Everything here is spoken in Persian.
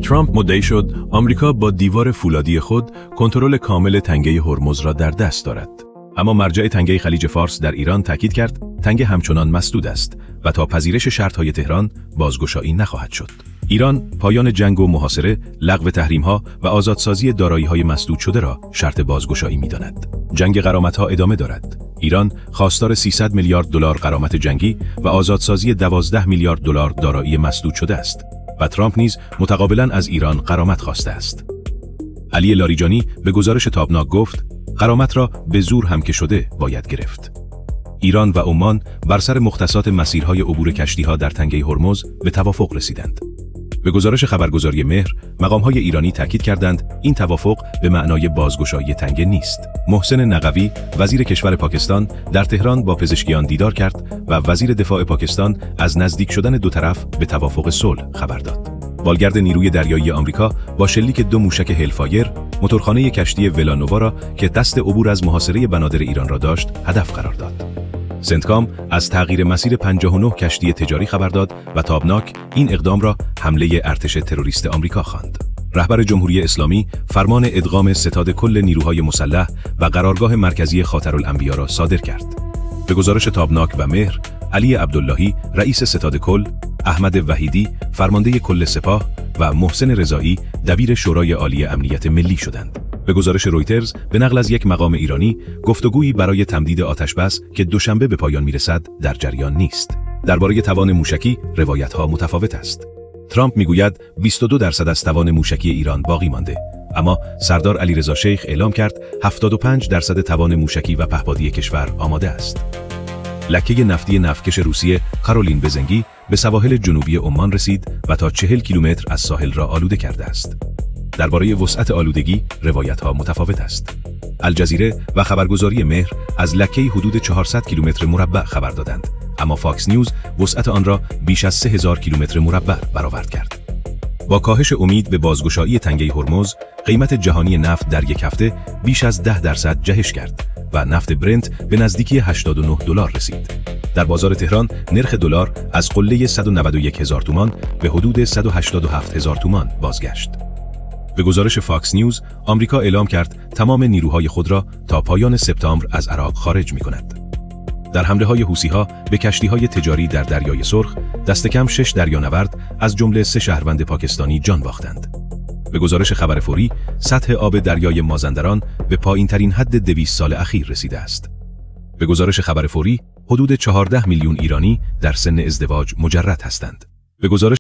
ترامپ مدعی شد آمریکا با دیوار فولادی خود کنترل کامل تنگه هرمز را در دست دارد. اما مرجع تنگه خلیج فارس در ایران تاکید کرد تنگه همچنان مسدود است و تا پذیرش شرط‌های تهران بازگشایی نخواهد شد. ایران پایان جنگ و محاصره، لغو تحریم‌ها و آزادسازی دارایی‌های مسدود شده را شرط بازگشایی می‌داند. جنگ غرامت‌ها ادامه دارد. ایران خواستار 300 میلیارد دلار غرامت جنگی و آزادسازی 12 میلیارد دلار دارایی مسدود شده است و ترامپ نیز متقابلاً از ایران غرامت خواسته است. علی لاریجانی به گزارش تابناک گفت غرامت را به زور هم که شده باید گرفت. ایران و عمان بر سر مختصات مسیرهای عبور کشتی‌ها در تنگه هرمز به توافق رسیدند. به گزارش خبرگزاری مهر، مقام‌های ایرانی تاکید کردند این توافق به معنای بازگشایی تنگه نیست. محسن نقوی، وزیر کشور پاکستان، در تهران با پزشکیان دیدار کرد و وزیر دفاع پاکستان از نزدیک شدن دو طرف به توافق صلح خبر داد. بالگرد نیروی دریایی آمریکا با شلیک 2 موشک هلفایر، موتورخانه کشتی ولانووا را که قصد عبور از محاصره بنادر ایران را داشت، هدف قرار داد. سنتکام از تغییر مسیر 59 کشتی تجاری خبر داد و تابناک این اقدام را حمله ارتش تروریست آمریکا خواند. رهبر جمهوری اسلامی فرمان ادغام ستاد کل نیروهای مسلح و قرارگاه مرکزی خاطرالانبیا را صادر کرد. به گزارش تابناک و مهر، علی عبداللهی رئیس ستاد کل، احمد وحیدی فرمانده کل سپاه و محسن رضایی دبیر شورای عالی امنیت ملی شدند. به گزارش رویترز به نقل از یک مقام ایرانی، گفتگویی برای تمدید آتشبس که دوشنبه به پایان میرسد در جریان نیست. درباره توان موشکی روایت‌ها متفاوت است. ترامپ میگوید 22% از توان موشکی ایران باقی مانده، اما سردار علیرضا شیخ اعلام کرد 75% توان موشکی و پهپادی کشور آماده است. لکه نفتی نفتکش روسیه کارولین بزنگی به سواحل جنوبی عمان رسید و تا 40 کیلومتر از ساحل را آلوده کرده است. درباره وسعت آلودگی روایت‌ها متفاوت است. الجزیره و خبرگزاری مهر از لکه‌ای حدود 400 کیلومتر مربع خبر دادند، اما فاکس نیوز وسعت آن را بیش از 3000 کیلومتر مربع برآورد کرد. با کاهش امید به بازگشایی تنگه هرمز، قیمت جهانی نفت در یک هفته بیش از 10% جهش کرد و نفت برنت به نزدیکی 89 دلار رسید. در بازار تهران نرخ دلار از قله 191,000 تومان به حدود 187,000 تومان بازگشت. به گزارش فاکس نیوز، آمریکا اعلام کرد تمام نیروهای خود را تا پایان سپتامبر از عراق خارج می‌کند. در حمله‌های حوثی‌ها به کشتی‌های تجاری در دریای سرخ، دست کم 6 دریانورد از جمله 3 شهروند پاکستانی جان باختند. به گزارش خبر فوری، سطح آب دریای مازندران به پایین‌ترین حد 200 سال اخیر رسیده است. به گزارش خبر فوری، حدود 14 میلیون ایرانی در سن ازدواج مجرد هستند. به گزارش